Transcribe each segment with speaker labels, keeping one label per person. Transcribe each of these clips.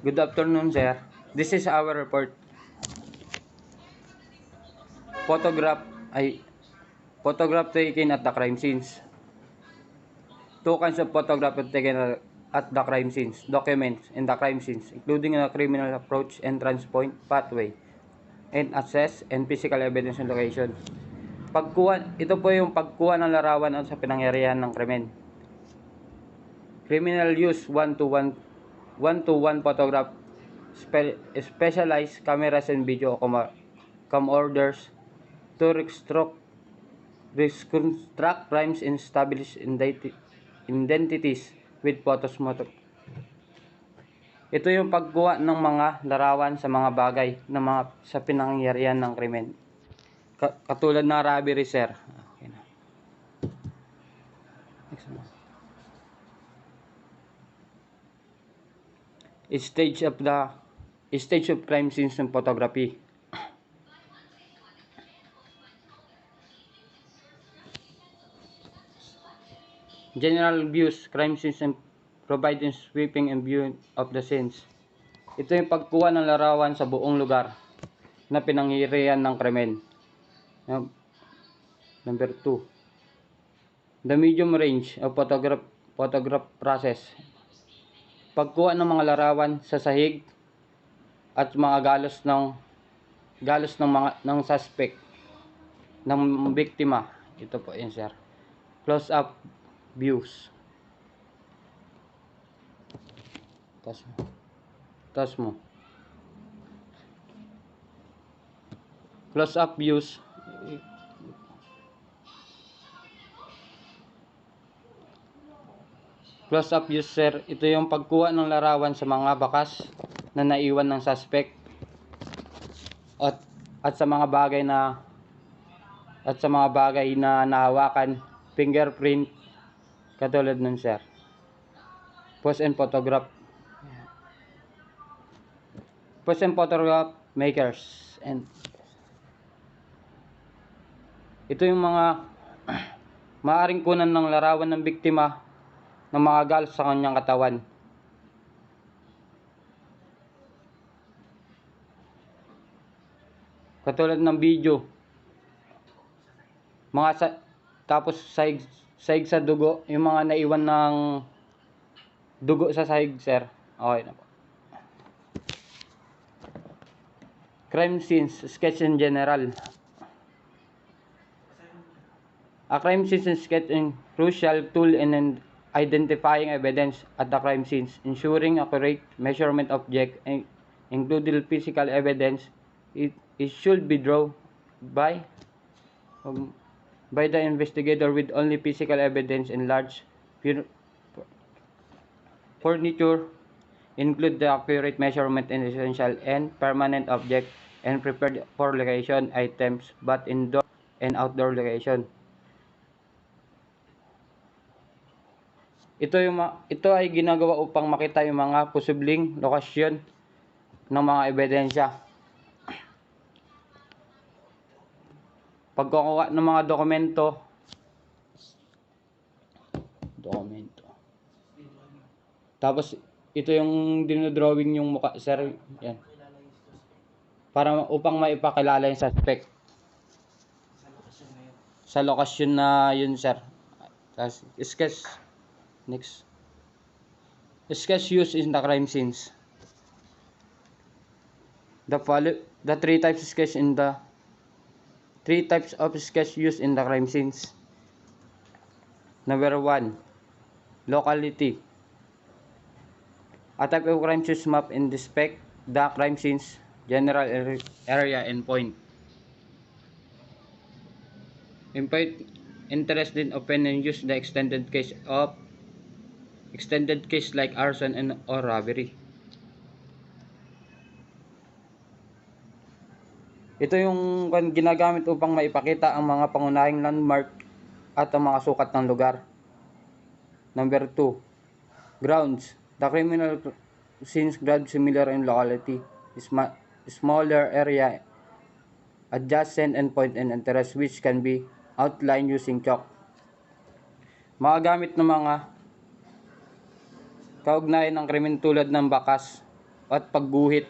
Speaker 1: Good afternoon, sir. This is our report. Photograph photograph taken at the crime scenes. Two kinds of photograph taken at the crime scenes. Documents in the crime scenes, including a criminal approach, entrance point, pathway, and access and physical evidence and location. Ito po yung pagkuha ng larawan sa pinangyarihan ng krimen. Criminal use 1-to-1 photograph, specialized cameras and video camcorders to reconstruct crimes and establish identities with photos. Ito yung pagkuha ng mga larawan sa mga bagay na sa pinangyarihan ng krimen. Katulad ng robbery, sir. Okay na. Next one. Stage of crime scenes and photography. General views, crime scenes and providing sweeping and view of the scenes. Ito yung pagkuha ng larawan sa buong lugar na pinangyarihan ng krimen. Number 2. The medium range of photograph process. Pagkuha ng mga larawan sa sahig at mga galos ng suspect, ng biktima. Ito po yun, sir. Close up views. Tas mo. Close up views. Close up views, sir. Ito yung pagkuha ng larawan sa mga bakas na naiwan ng suspect at sa mga bagay na nahawakan, fingerprint, katulad nun, sir. Pose and photograph makers, and ito yung mga maaring kunan ng larawan ng biktima ng mga galos sa kanyang katawan. Katulad ng video. Tapos sahig sa dugo, yung mga naiwan ng dugo sa sahig, sir. Okay na po. Crime scenes, sketch in general. A crime scene sketch is crucial tool in identifying evidence at the crime scenes, ensuring accurate measurement of objects, including physical evidence. It should be drawn by the investigator with only physical evidence and large furniture, include the accurate measurement in essential and permanent object, and prepared for location items but indoor and outdoor location. Ito ay ginagawa upang makita yung mga posibleng lokasyon ng mga ebidensya. Pagkukuha ng mga dokumento. Tapos ito yung dinodrawing yung mukha, sir. Yan. Upang maipakilala yung suspect sa lokasyon na yun, sir. Tapos sketch. Next. Sketch used in the crime scenes. The three types of sketch used in the crime scenes. Number 1. Locality. A type of crime scenes map and depict the crime scenes general area and point. Interest in open and use the extended case like arson or robbery. Ito yung ginagamit upang maipakita ang mga pangunahing landmark at ang mga sukat ng lugar. Number 2. Grounds. The criminal scenes ground similar in locality, smaller area, adjacent and point and interest which can be outlined using chalk. Mga gamit ng mga kaugnayan ng krimen tulad ng bakas at pagguhit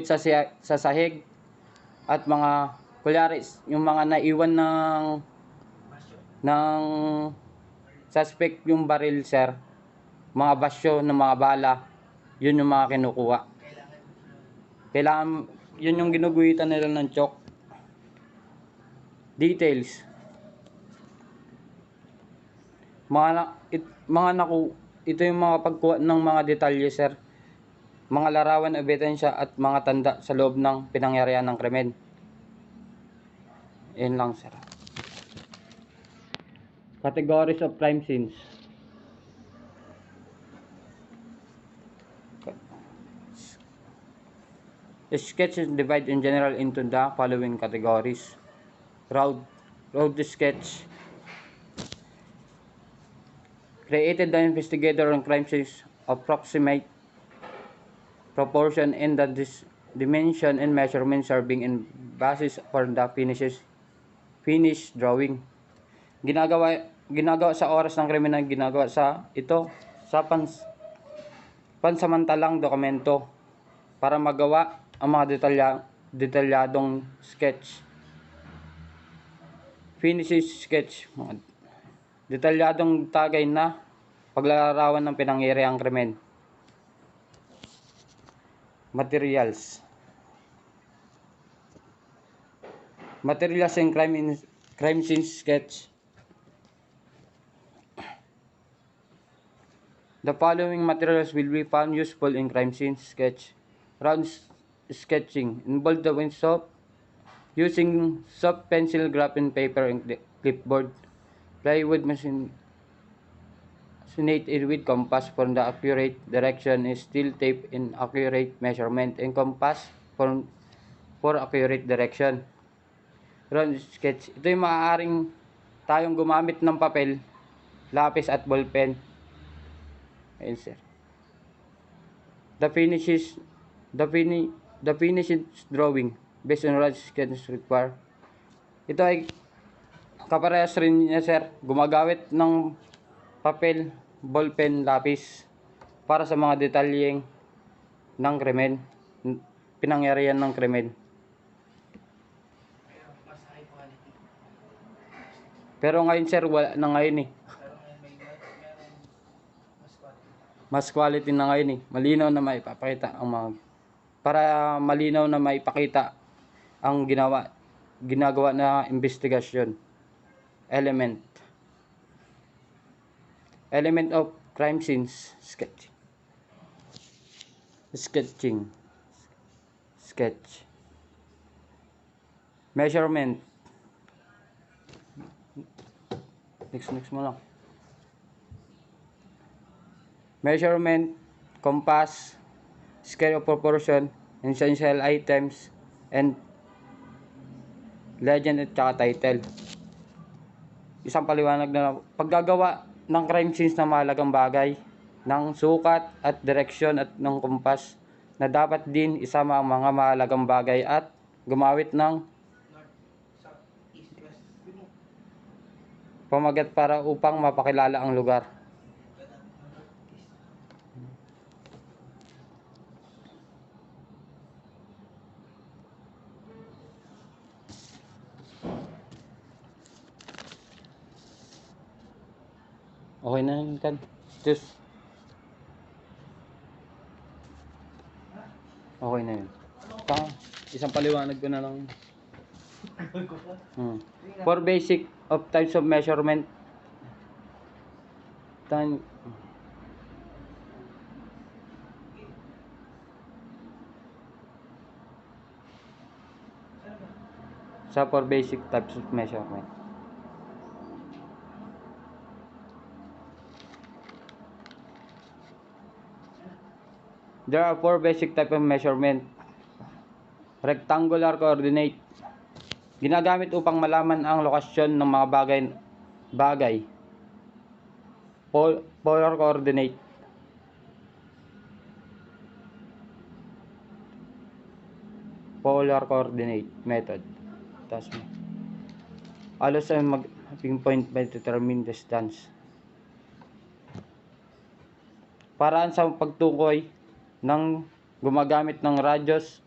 Speaker 1: sa sahig at mga kulyaris yung mga naiwan ng suspect yung baril sir, mga basyo ng mga bala, yun yung mga kinukuha. Kailangan yun yung ginuguhitan nila ng chalk. Details. Ito yung mga pagkuha ng mga detalye sir, mga larawan, ebidensya at mga tanda sa loob ng pinangyarihan ng krimen. Yun lang sir. Categories of crime scenes. Sketch is divided in general into the following categories. Road sketch. Created the investigator on crime scenes approximate proportion in the dimension and measurement serving in basis for the finished drawing. Ginagawa sa oras ng krimen na ginagawa sa pansamantalang dokumento para magawa ang mga detalyadong sketch. Finished sketch, detalyadong tagay na paglalarawan ng pinangyarihang krimen. Materials in crime scene sketch. The following materials will be found useful in crime scene sketch. Round sketching involved the use of using soft pencil, graphene paper, and clipboard. Plywood machine with compass for the accurate direction, is steel tape in accurate measurement, and compass for accurate direction. Round sketch. Ito yung maaaring tayong gumamit ng papel, lapis at ballpen. Ayun sir. The finished drawing based on round sketch require. Ito ay kaparehas rin niya sir, gumagawit ng papel, ballpen, lapis para sa mga detalyeng ng krimen, pinangyarihan ng krimen. Pero ngayon sir, wala na ngayon eh. Mas quality na ngayon eh. Malinaw na maipapakita ang mga, para malinaw na maipakita ang ginagawa na investigasyon. Element of crime scenes sketch. Measurement. Next mo lang. Measurement, compass, scale of proportion, essential items, and legend at saka title. Isang paliwanag na paggagawa ng crime scenes na mahalagang bagay, ng sukat at direksyon at ng kumpas, na dapat din isama ang mga mahalagang bagay at gumamit ng pamagat para upang mapakilala ang lugar. Okay na yun kan. Just okay na yun. Isang paliwanag ko na lang. 4 basic of types of measurement. Sa 4 basic types of measurement. There are 4 basic types of measurement. Rectangular coordinate. Ginagamit upang malaman ang lokasyon ng mga bagay. Polar coordinate. Polar coordinate method. Tapos alos ay mag-pinpoint by determine distance. Paraan sa pagtukoy ng gumagamit ng radius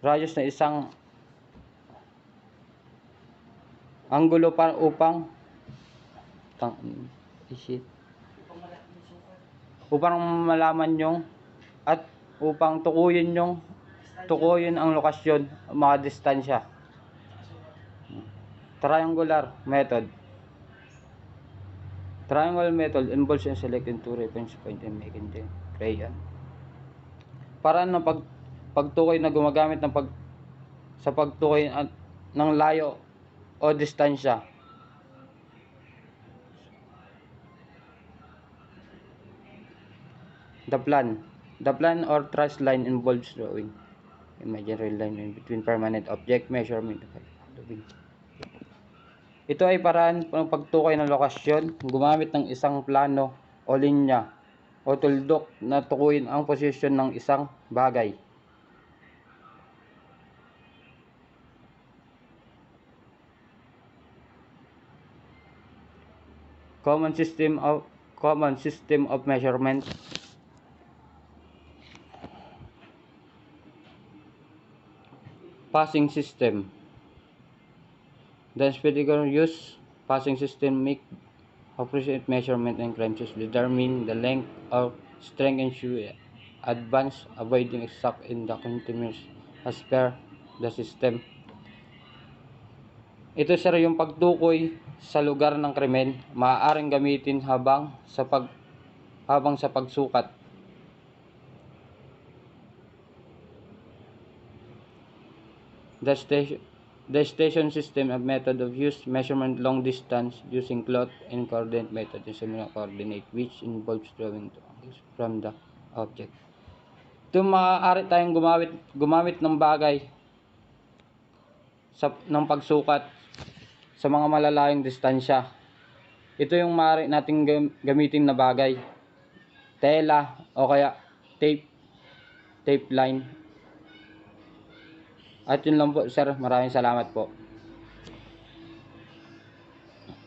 Speaker 1: na isang anggulo para upang malaman yung at upang tukuyin ang lokasyon, mga distansya. Triangular method involves in selecting two reference point and making them crayon. Paraan ng pagtukoy na gumagamit sa pagtukoy ng layo o distansya. The plan or trace line involves drawing imaginary line between permanent object, measurement of height. Ito ay paraan ng pagtukoy ng lokasyon gumamit ng isang plano o linya o tuldok na tukuyin ang posisyon ng isang bagay. Common system of measurement. Passing system. The spectacular use passing system make appropriate measurement and claims to determine the length or strength and shoe advance, avoiding exact in the continuous as per the system. Ito sir yung pagtukoy sa lugar ng krimen, maaaring gamitin habang sa pagsukat. The station system, a method of use measurement long distance using cloth and coordinate method is similar coordinate which involves drawing from the object. Ito maaari tayong gumamit ng bagay ng pagsukat sa mga malalayong distansya. Ito yung maaari nating gamitin na bagay. Tela o kaya tape line. At yun lang po sir, maraming salamat po.